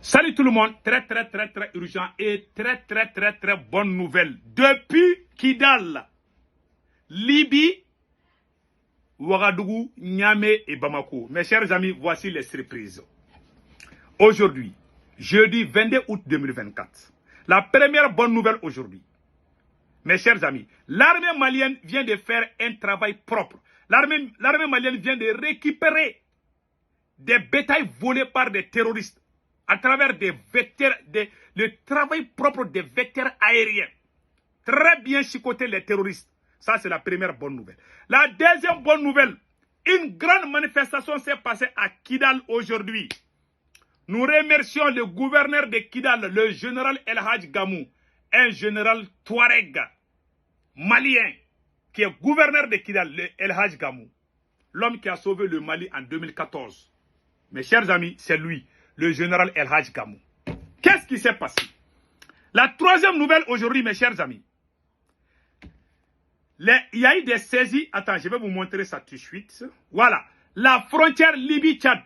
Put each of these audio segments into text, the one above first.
Salut tout le monde, très urgent et très bonne nouvelle. Depuis Kidal, Libye, Ouagadougou, Niamey et Bamako. Mes chers amis, voici les surprises. Aujourd'hui, jeudi 22 août 2024, la première bonne nouvelle aujourd'hui. Mes chers amis, l'armée malienne vient de faire un travail propre. L'armée malienne vient de récupérer des bétails volés par des terroristes à travers le travail propre des vecteurs aériens. Très bien chicoter les terroristes. Ça, c'est la première bonne nouvelle. La deuxième bonne nouvelle, une grande manifestation s'est passée à Kidal aujourd'hui. Nous remercions le gouverneur de Kidal, le général El Hadj Gamou, un général Touareg malien qui est gouverneur de Kidal, le El Hadj Gamou, l'homme qui a sauvé le Mali en 2014. Mes chers amis, c'est lui, le général El Hadj Gamou. Qu'est-ce qui s'est passé? La troisième nouvelle aujourd'hui, mes chers amis. Il y a eu des saisies. Attends, je vais vous montrer ça tout de suite. Voilà. La frontière Libye-Tchad.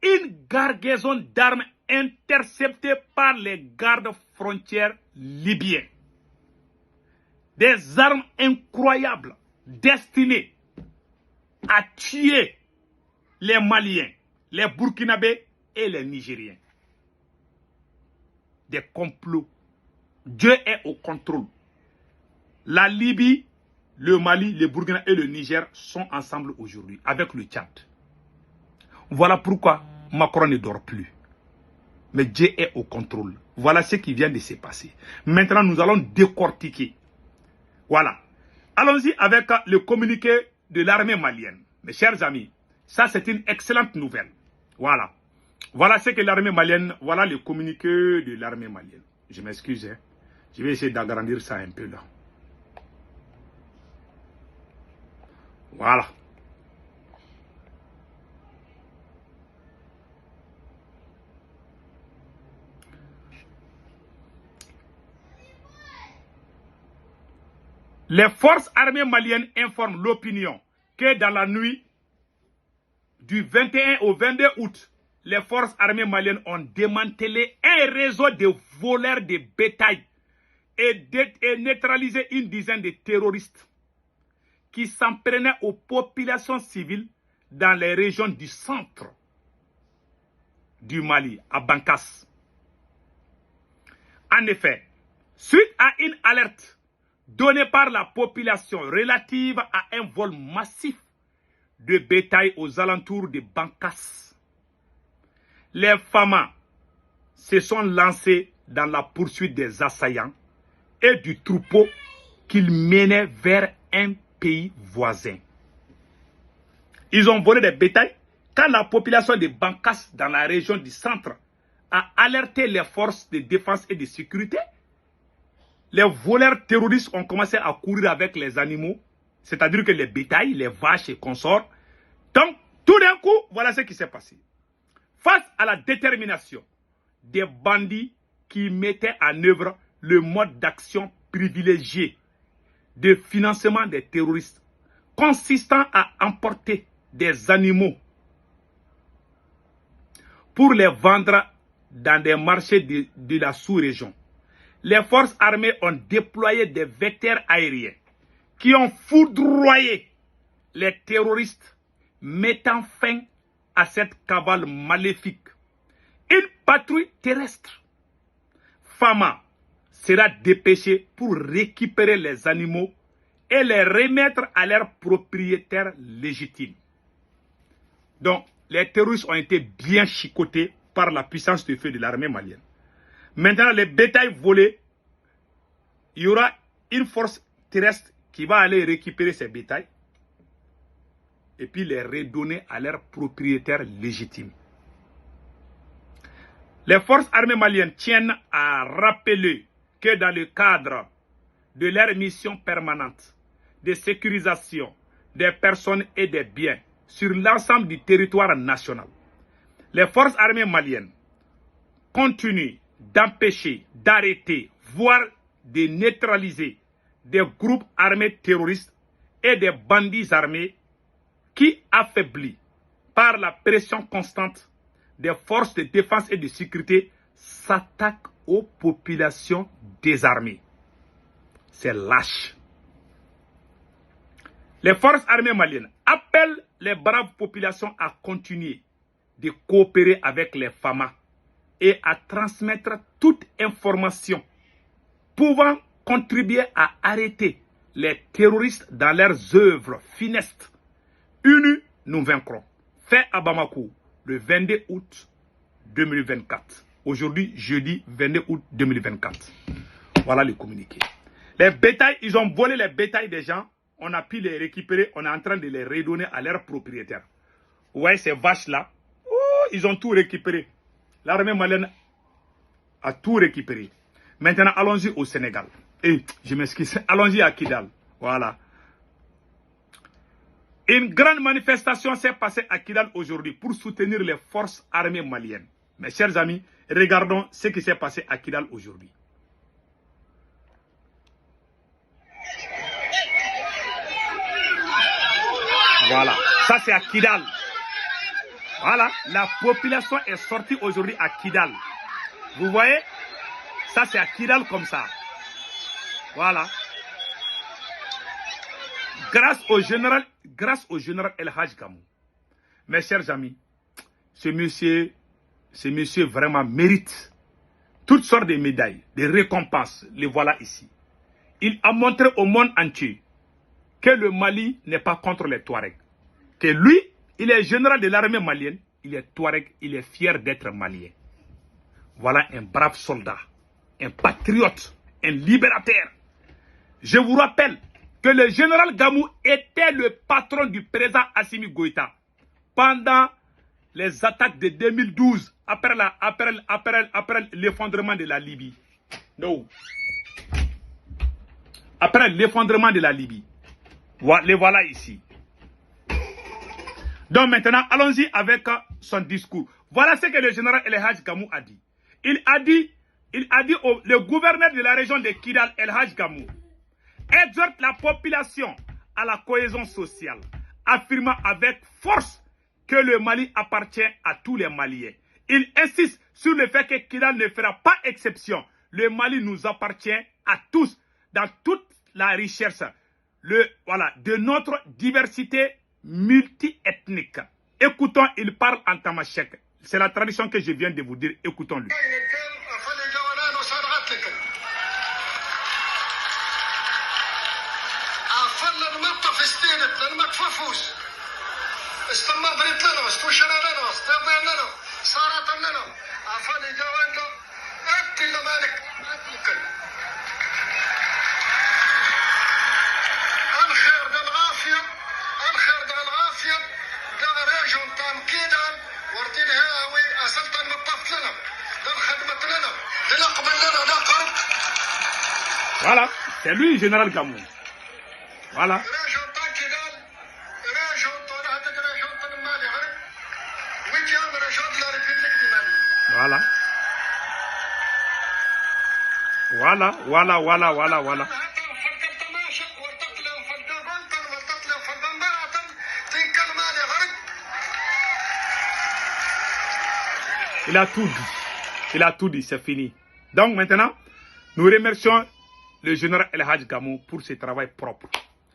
Une cargaison d'armes interceptée par les gardes frontières libyens. Des armes incroyables destinées à tuer les Maliens, les Burkinabés et les Nigériens. Des complots. Dieu est au contrôle. La Libye, le Mali, le Burkina et le Niger sont ensemble aujourd'hui avec le Tchad. Voilà pourquoi Macron ne dort plus. Mais Dieu est au contrôle. Voilà ce qui vient de se passer. Maintenant, nous allons décortiquer. Voilà. Allons-y avec le communiqué de l'armée malienne. Mes chers amis, ça c'est une excellente nouvelle. Voilà. Voilà ce que l'armée malienne, voilà le communiqué de l'armée malienne. Je m'excuse, hein. Je vais essayer d'agrandir ça un peu là. Voilà. Les forces armées maliennes informent l'opinion que dans la nuit du 21 au 22 août, les forces armées maliennes ont démantelé un réseau de voleurs de bétail et neutralisé une dizaine de terroristes qui s'en prenaient aux populations civiles dans les régions du centre du Mali, à Bankas. En effet, suite à une alerte donnée par la population relative à un vol massif de bétail aux alentours de Bankas, les FAMA se sont lancés dans la poursuite des assaillants et du troupeau qu'ils menaient vers un pays voisin. Ils ont volé des bétails quand la population de Bankas dans la région du centre a alerté les forces de défense et de sécurité. Les voleurs terroristes ont commencé à courir avec les animaux, c'est-à-dire que les bétails, les vaches et consorts. Donc, tout d'un coup, voilà ce qui s'est passé. Face à la détermination des bandits qui mettaient en œuvre le mode d'action privilégié de financement des terroristes, consistant à emporter des animaux pour les vendre dans des marchés de la sous-région, les forces armées ont déployé des vecteurs aériens qui ont foudroyé les terroristes, mettant fin à cette cavale maléfique. Une patrouille terrestre, FAMA, sera dépêchée pour récupérer les animaux et les remettre à leurs propriétaires légitimes. Donc, les terroristes ont été bien chicotés par la puissance de feu de l'armée malienne. Maintenant, les bétails volés, il y aura une force terrestre qui va aller récupérer ces bétails et puis les redonner à leurs propriétaires légitimes. Les forces armées maliennes tiennent à rappeler que dans le cadre de leur mission permanente de sécurisation des personnes et des biens sur l'ensemble du territoire national, les forces armées maliennes continuent d'empêcher, d'arrêter, voire de neutraliser des groupes armés terroristes et des bandits armés qui, affaiblis par la pression constante des forces de défense et de sécurité, s'attaquent aux populations désarmées. C'est lâche. Les forces armées maliennes appellent les braves populations à continuer de coopérer avec les FAMA et à transmettre toute information pouvant contribuer à arrêter les terroristes dans leurs œuvres funestes. Unis, nous vaincrons. Fait à Bamako, le 22 août 2024. Aujourd'hui, jeudi 22 août 2024. Voilà le communiqué. Les bétails, ils ont volé les bétails des gens. On a pu les récupérer. On est en train de les redonner à leurs propriétaires. Vous voyez ces vaches-là? Oh, ils ont tout récupéré. L'armée malienne a tout récupéré. Maintenant, allons-y au Sénégal. Et je m'excuse. Allons-y à Kidal. Voilà. Une grande manifestation s'est passée à Kidal aujourd'hui pour soutenir les forces armées maliennes. Mes chers amis, regardons ce qui s'est passé à Kidal aujourd'hui. Voilà, ça c'est à Kidal. Voilà, la population est sortie aujourd'hui à Kidal. Vous voyez? Ça c'est à Kidal comme ça. Voilà. Grâce au général El Hadj Gamou. Mes chers amis, ce monsieur vraiment mérite toutes sortes de médailles, de récompenses. Les voilà ici. Il a montré au monde entier que le Mali n'est pas contre les Touaregs. Que lui, il est général de l'armée malienne, il est Touareg, il est fier d'être malien. Voilà un brave soldat, un patriote, un libérateur. Je vous rappelle que le général Gamou était le patron du président Assimi Goïta pendant les attaques de 2012, après l'effondrement de la Libye. Non. Après l'effondrement de la Libye. Les voilà ici. Donc maintenant, allons-y avec son discours. Voilà ce que le général El Hadj Gamou a dit. Il a dit le gouverneur de la région de Kidal, El Hadj Gamou, exhorte la population à la cohésion sociale, affirmant avec force que le Mali appartient à tous les Maliens. Il insiste sur le fait que Kidal ne fera pas exception. Le Mali nous appartient à tous, dans toute la richesse de notre diversité multi-ethnique. Écoutons, il parle en tamashek. C'est la tradition que je viens de vous dire. Écoutons-lui. Voilà, c'est lui, général Gamou. Voilà. Voilà. Voilà. Il a tout dit. Il a tout dit, c'est fini. Donc maintenant, nous remercions le général El Hadj Gamou pour ce travail propre,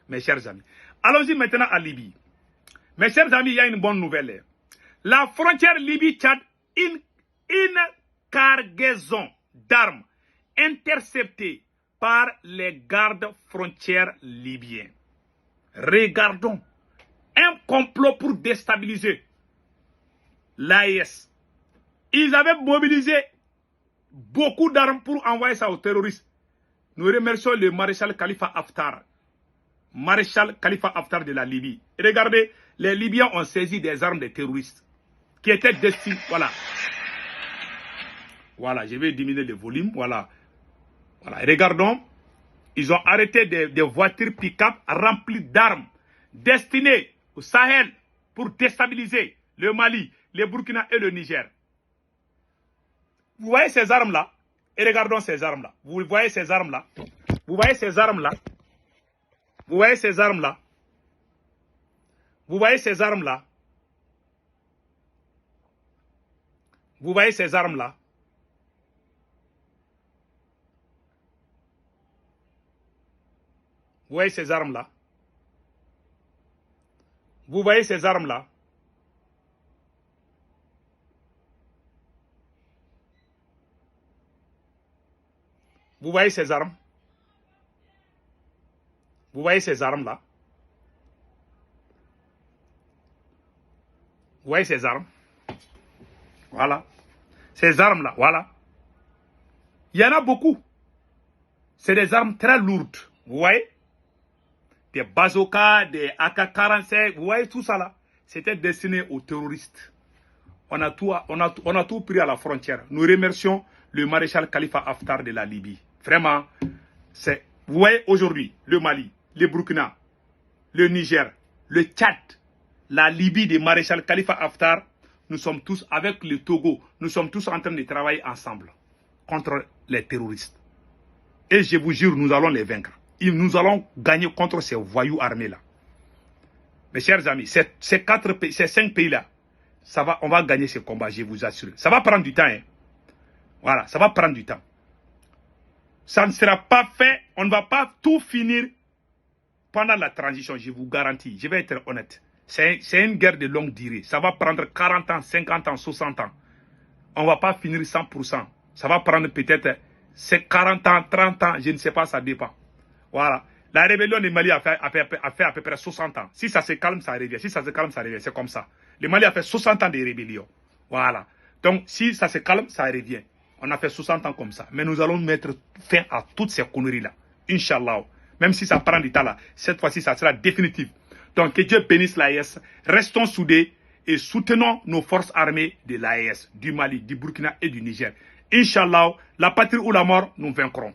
mes chers amis. Allons-y maintenant à Libye. Mes chers amis, il y a une bonne nouvelle. La frontière Libye-Tchad, une cargaison d'armes interceptée par les gardes frontières libyens. Regardons, un complot pour déstabiliser l'AES. Ils avaient mobilisé beaucoup d'armes pour envoyer ça aux terroristes. Nous remercions le maréchal Khalifa Haftar. Maréchal Khalifa Haftar de la Libye. Et regardez, les Libyens ont saisi des armes des terroristes qui étaient destinées. Voilà, je vais diminuer le volume. Voilà. Regardons, ils ont arrêté des voitures pick-up remplies d'armes destinées au Sahel pour déstabiliser le Mali, le Burkina et le Niger. Vous voyez ces armes-là? Et regardons ces armes-là. Vous voyez ces armes-là? Vous voyez ces armes-là? Vous voyez ces armes-là? Vous voyez ces armes-là? Vous voyez ces armes-là? Vous voyez ces armes-là? Vous voyez ces armes-là? Vous voyez ces armes? Vous voyez ces armes-là? Vous voyez ces armes? Voilà. Ces armes-là, voilà. Il y en a beaucoup. C'est des armes très lourdes. Vous voyez? Des bazookas, des AK-47, vous voyez tout ça là? C'était destiné aux terroristes. On a tout pris à la frontière. Nous remercions le maréchal Khalifa Haftar de la Libye. Vraiment, vous voyez aujourd'hui, le Mali, le Burkina, le Niger, le Tchad, la Libye du maréchal Khalifa Haftar, nous sommes tous, avec le Togo, nous sommes tous en train de travailler ensemble contre les terroristes. Et je vous jure, nous allons les vaincre. Nous allons gagner contre ces voyous armés-là. Mes chers amis, ces 5 pays-là, on va gagner ce combat, je vous assure. Ça va prendre du temps. Hein. Voilà, ça va prendre du temps. Ça ne sera pas fait, on ne va pas tout finir pendant la transition, je vous garantis. Je vais être honnête. C'est une guerre de longue durée. Ça va prendre 40 ans, 50 ans, 60 ans. On ne va pas finir 100%. Ça va prendre peut-être 40 ans, 30 ans, je ne sais pas, ça dépend. Voilà. La rébellion du Mali a fait à peu près 60 ans. Si ça se calme, ça revient. Si ça se calme, ça revient. C'est comme ça. Le Mali a fait 60 ans de rébellion. Voilà. Donc, si ça se calme, ça revient. On a fait 60 ans comme ça. Mais nous allons mettre fin à toutes ces conneries-là. Inch'Allah. Même si ça prend du temps là, cette fois-ci, ça sera définitif. Donc, que Dieu bénisse l'AES. Restons soudés et soutenons nos forces armées de l'AES, du Mali, du Burkina et du Niger. Inch'Allah, la patrie ou la mort, nous vaincrons.